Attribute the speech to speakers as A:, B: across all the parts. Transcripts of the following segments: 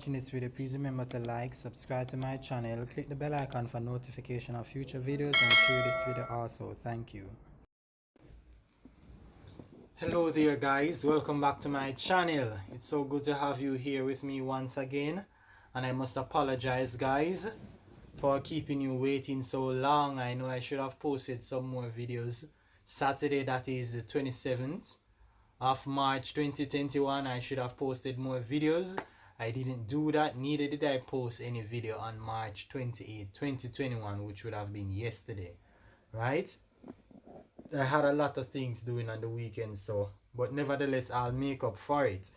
A: watching this video, please remember to like, subscribe to my channel, click the bell icon for notification of future videos, and share this video also. Thank you. Hello there guys, welcome back to my channel. It's so good to have you here with me once again, and I must apologize guys for keeping you waiting so long. I know I should have posted some more videos. Saturday, that is the 27th of March 2021, I should have posted more videos. I didn't do that, neither did I post any video on March 28, 2021, which would have been yesterday, right? I had a lot of things doing on the weekend, so, but nevertheless, I'll make up for it.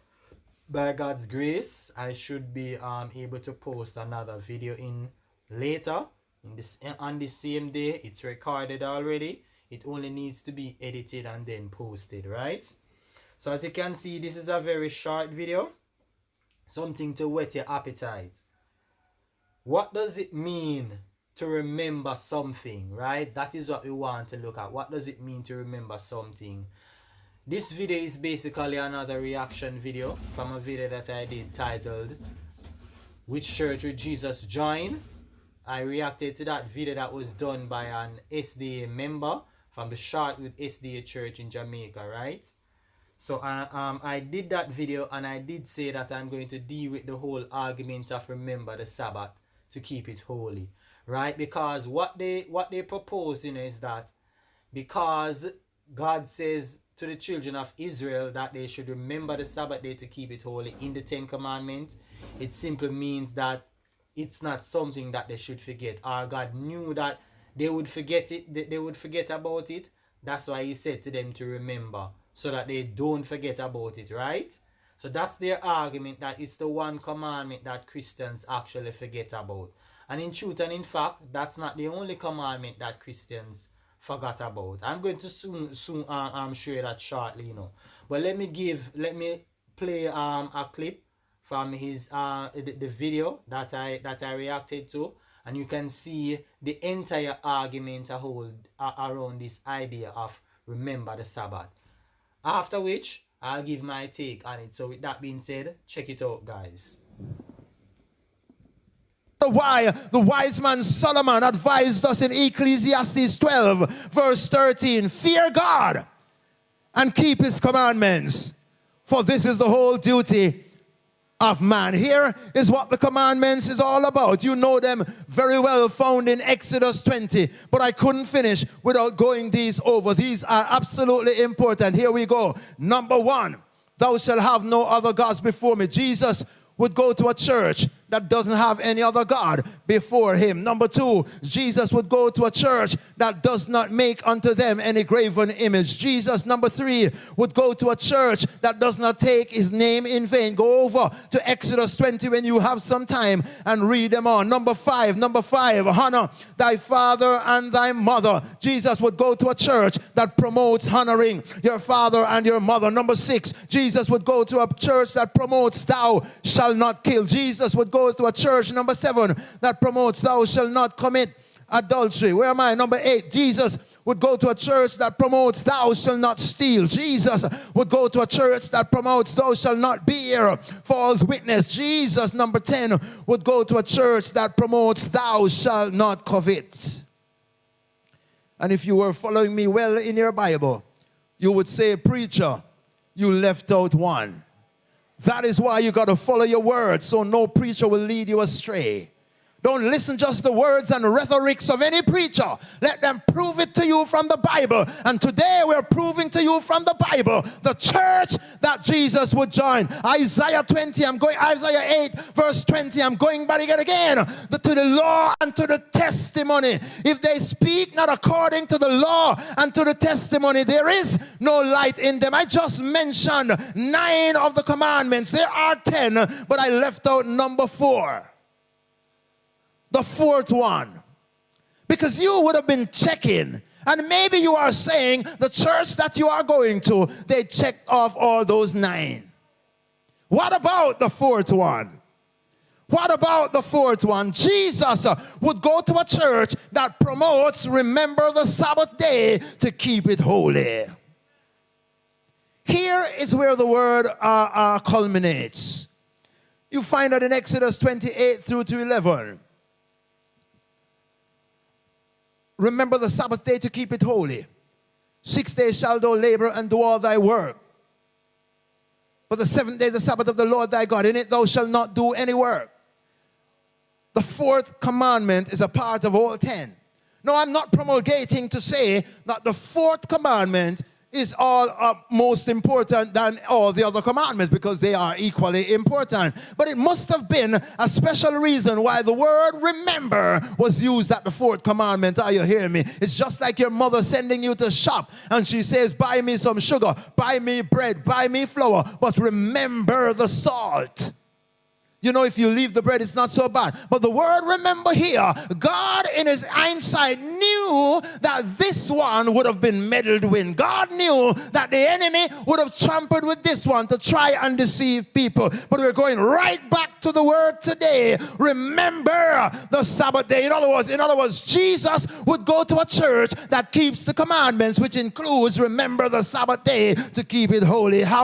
A: By God's grace, I should be able to post another video in later, on the same day. It's recorded already. It only needs to be edited and then posted, right? So as you can see, this is a very short video. Something to whet your appetite. What does it mean to remember something, right? That is what we want to look at. What does it mean to remember something? This video is basically another reaction video from a video that I did titled "Which Church Would Jesus Join?" I reacted to that video that was done by an SDA member from the Shortwood SDA Church in Jamaica, right? So I did that video, and I did say that I'm going to deal with the whole argument of remember the Sabbath to keep it holy, right? Because what they propose, is that because God says to the children of Israel that they should remember the Sabbath day to keep it holy in the Ten Commandments, it simply means that it's not something that they should forget, or God knew that they would forget it, they would forget about it. That's why he said to them to remember, so that they don't forget about it, right? So that's their argument, that it's the one commandment that Christians actually forget about. And in truth and in fact, that's not the only commandment that Christians forgot about. I'm going to soon share that shortly, But let me play a clip from his the video that I reacted to, and you can see the entire argument around this idea of remember the Sabbath. After which, I'll give my take on it. So with that being said, check it out, guys.
B: Why the wise man Solomon advised us in Ecclesiastes 12, verse 13, fear God and keep his commandments, for this is the whole duty of man. Here is what the commandments is all about. You know them very well, found in Exodus 20, but I couldn't finish without going these over. These are absolutely important. Here we go. Number 1, thou shalt have no other gods before me. Jesus would go to a church that doesn't have any other God before him. Number 2, Jesus would go to a church that does not make unto them any graven image. Jesus, number 3, would go to a church that does not take his name in vain. Go over to Exodus 20 when you have some time and read them on. Number 5, honor thy father and thy mother. Jesus would go to a church that promotes honoring your father and your mother. Number 6, Jesus would go to a church that promotes thou shalt not kill. Jesus would go to a church, number 7, that promotes thou shalt not commit adultery. Where am I? Number 8, Jesus would go to a church that promotes thou shalt not steal. Jesus would go to a church that promotes thou shalt not bear false witness. Jesus, number 10, would go to a church that promotes thou shalt not covet. And if you were following me well in your Bible, you would say, preacher, you left out one. That is why you got to follow your words, so no preacher will lead you astray. Don't listen just the words and rhetorics of any preacher. Let them prove it to you from the Bible. And today we're proving to you from the Bible the church that Jesus would join. Isaiah 8, verse 20. I'm going back again. To the law and to the testimony. If they speak not according to the law and to the testimony, there is no light in them. I just mentioned 9 of the commandments. There are 10, but I left out number 4. The 4th one, because you would have been checking, and maybe you are saying the church that you are going to, they checked off all those 9. What about the 4th one? What about the 4th one? Jesus would go to a church that promotes remember the Sabbath day to keep it holy. Here is where the word culminates. You find that in Exodus 28 through to 11. Remember the Sabbath day to keep it holy. 6 days shalt thou labor and do all thy work. But the 7th day is the Sabbath of the Lord thy God. In it thou shalt not do any work. The 4th commandment is a part of all 10. Now, I'm not promulgating to say that the 4th commandment is all most important than all the other commandments, because they are equally important. But it must have been a special reason why the word remember was used at the 4th commandment. Are you hearing me? It's just like your mother sending you to shop and she says, buy me some sugar, buy me bread, buy me flour, but remember the salt. You know, if you leave the bread, it's not so bad. But the word remember here, God in his hindsight knew that this one would have been meddled with. God knew that the enemy would have trampled with this one to try and deceive people. But we're going right back to the word today. Remember the Sabbath day. In other words, Jesus would go to a church that keeps the commandments, which includes remember the Sabbath day to keep it holy. How?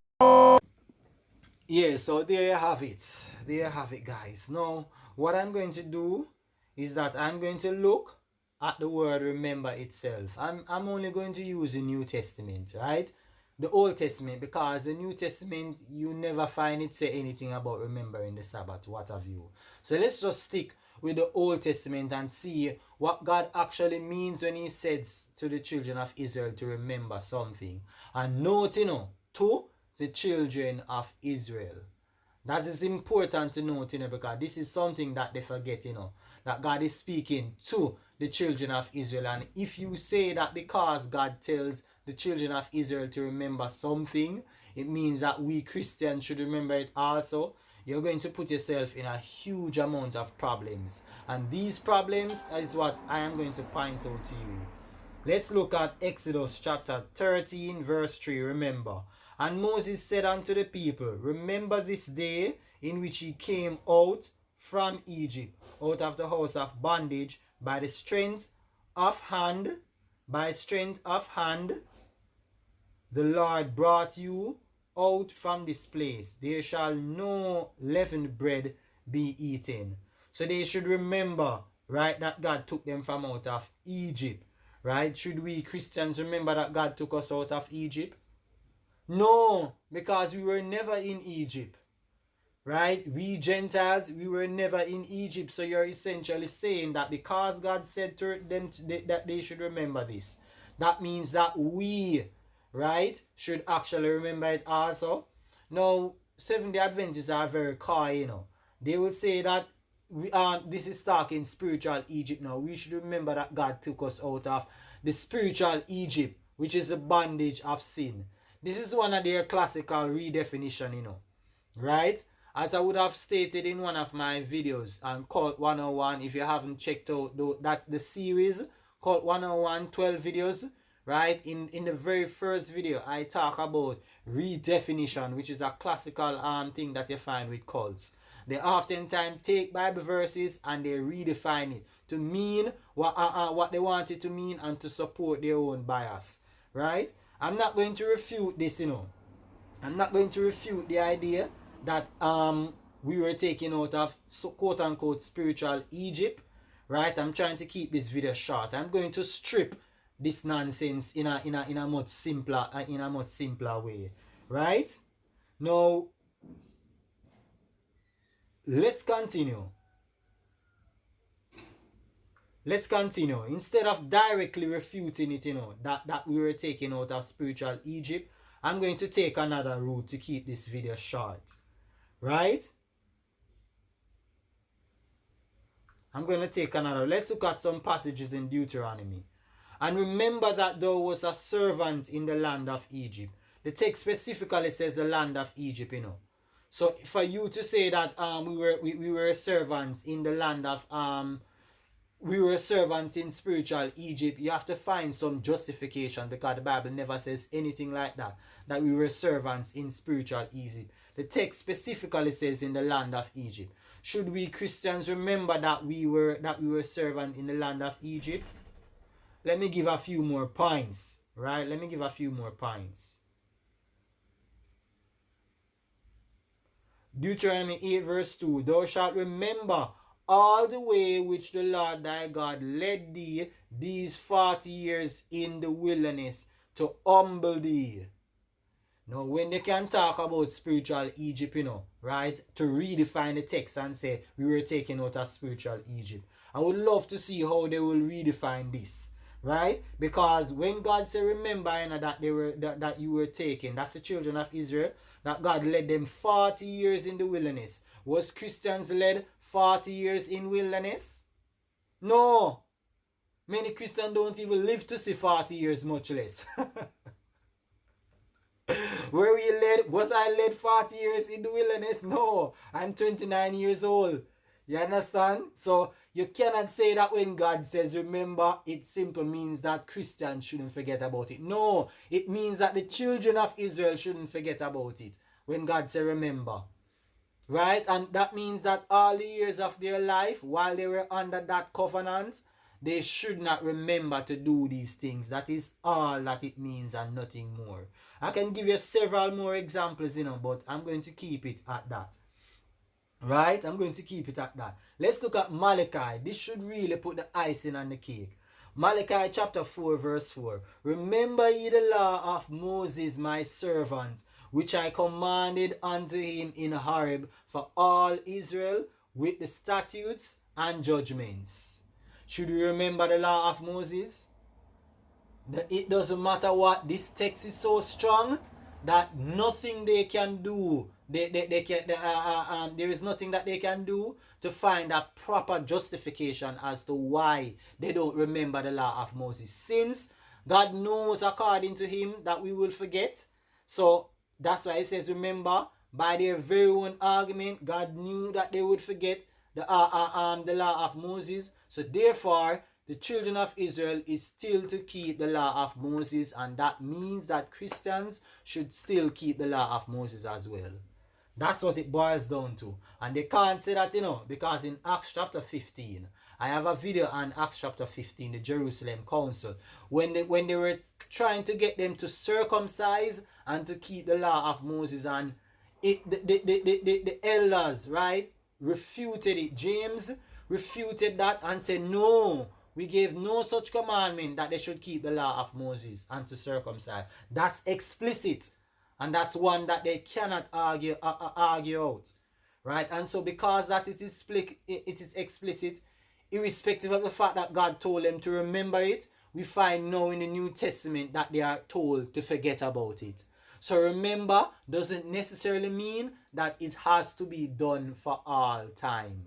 A: Yeah, so there you have it. There you have it, guys. Now, what I'm going to do is that I'm going to look at the word remember itself. I'm only going to use the New Testament, right? The Old Testament, because the New Testament, you never find it say anything about remembering the Sabbath, what have you. So let's just stick with the Old Testament and see what God actually means when he says to the children of Israel to remember something. And note, to the children of Israel. That is important to note, because this is something that they forget, that God is speaking to the children of Israel. And if you say that because God tells the children of Israel to remember something, it means that we Christians should remember it also, you're going to put yourself in a huge amount of problems. And these problems is what I am going to point out to you. Let's look at Exodus chapter 13 verse 3. Remember. And Moses said unto the people, remember this day in which ye came out from Egypt, out of the house of bondage, by strength of hand, the Lord brought you out from this place. There shall no leavened bread be eaten. So they should remember, right, that God took them from out of Egypt, right? Should we Christians remember that God took us out of Egypt? No, because we were never in Egypt, right? We Gentiles, we were never in Egypt. So you're essentially saying that because God said to them that they should remember this, that means that we, right, should actually remember it also. Now, Seventh-day Adventists are very coy, They will say that this is talking spiritual Egypt now. We should remember that God took us out of the spiritual Egypt, which is the bondage of sin. This is one of their classical redefinition, right? As I would have stated in one of my videos on Cult 101, if you haven't checked out the series called 101 12 videos, right? In the very first video, I talk about redefinition, which is a classical thing that you find with cults. They oftentimes take Bible verses and they redefine it to mean what they want it to mean and to support their own bias, right? I'm not going to refute this, I'm not going to refute the idea that we were taken out of quote unquote spiritual Egypt, right? I'm trying to keep this video short. I'm going to strip this nonsense in a much simpler way, right? Now, let's continue. Instead of directly refuting it, that we were taken out of spiritual Egypt, I'm going to take another route to keep this video short, right? Let's look at some passages in Deuteronomy. And remember that there was a servant in the land of Egypt. The text specifically says the land of Egypt, So for you to say that we were servants in the land of we were servants in spiritual Egypt, you have to find some justification, because the Bible never says anything like that we were servants in spiritual Egypt. The text specifically says in the land of Egypt. Should we Christians remember that we were servants in the land of Egypt? Let me give a few more points, right? Deuteronomy 8 verse 2. Thou shalt remember all the way which the Lord thy God led thee these 40 years in the wilderness to humble thee. Now, when they can talk about spiritual Egypt, right, to redefine the text and say we were taken out of spiritual Egypt, I would love to see how they will redefine this, right? Because when God said, remember, that that you were taken, that's the children of Israel, that God led them 40 years in the wilderness. Was Christians led 40 years in wilderness? No. Many Christians don't even live to see 40 years, much less. Were we led? Was I led 40 years in the wilderness? No. I'm 29 years old. You understand? So you cannot say that when God says remember, it simply means that Christians shouldn't forget about it. No. It means that the children of Israel shouldn't forget about it when God says remember. Right? And that means that all the years of their life, while they were under that covenant, they should not remember to do these things. That is all that it means and nothing more. I can give you several more examples, but I'm going to keep it at that. Right? I'm going to keep it at that. Let's look at Malachi. This should really put the icing on the cake. Malachi chapter 4 verse 4. Remember ye the law of Moses my servant, which I commanded unto him in Horeb for all Israel, with the statutes and judgments. Should we remember the law of Moses? It doesn't matter what, this text is so strong that nothing they can do, there is nothing that they can do to find a proper justification as to why they don't remember the law of Moses. Since God knows according to him that we will forget, so that's why it says remember. By their very own argument, God knew that they would forget the law of Moses. So therefore, the children of Israel is still to keep the law of Moses, and that means that Christians should still keep the law of Moses as well. That's what it boils down to. And they can't say that, because in Acts chapter 15, I have a video on Acts chapter 15, the Jerusalem Council, when they were trying to get them to circumcise and to keep the law of Moses, and the elders, right, refuted it. James refuted that and said, no, we gave no such commandment that they should keep the law of Moses and to circumcise. That's explicit. And that's one that they cannot argue out. Right? And so because that it is explicit, irrespective of the fact that God told them to remember it, we find now in the New Testament that they are told to forget about it. So remember doesn't necessarily mean that it has to be done for all time.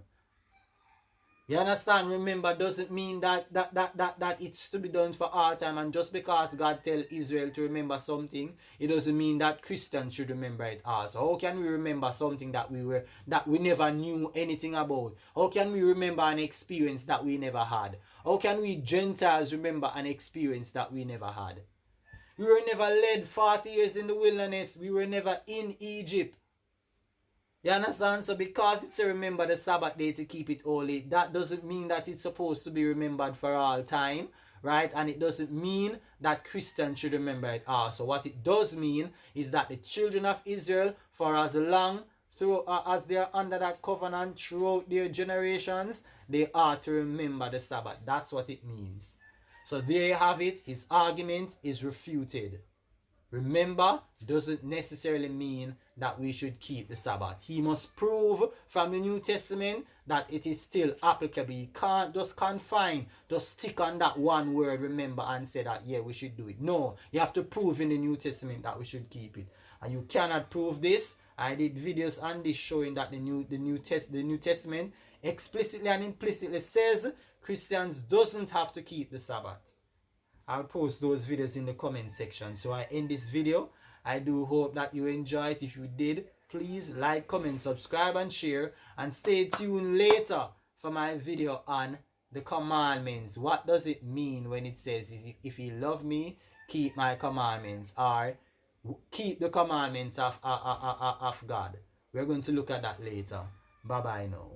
A: You understand? Remember doesn't mean that it's to be done for all time. And just because God tell Israel to remember something, it doesn't mean that Christians should remember it also. How can we remember something that we never knew anything about? How can we remember an experience that we never had? How can we Gentiles remember an experience that we never had? We were never led 40 years in the wilderness. We were never in Egypt. You understand? So because it's to remember the Sabbath day to keep it holy, that doesn't mean that it's supposed to be remembered for all time, right? And it doesn't mean that Christians should remember it also. What it does mean is that the children of Israel, for as long as they are under that covenant throughout their generations, they are to remember the Sabbath. That's what it means. So there you have it. His argument is refuted. Remember doesn't necessarily mean that we should keep the Sabbath. He must prove from the New Testament that it is still applicable. He can't just confine, just stick on that one word, remember, and say that, yeah, we should do it. No, you have to prove in the New Testament that we should keep it. And you cannot prove this. I did videos on this showing that the New Testament explicitly and implicitly says Christians doesn't have to keep the Sabbath. I'll post those videos in the comment section. So I end this video. I do hope that you enjoyed. If you did, please like, comment, subscribe, and share. And stay tuned later for my video on the commandments. What does it mean when it says, if you love me, keep my commandments, or keep the commandments of God? We're going to look at that later. Bye-bye now.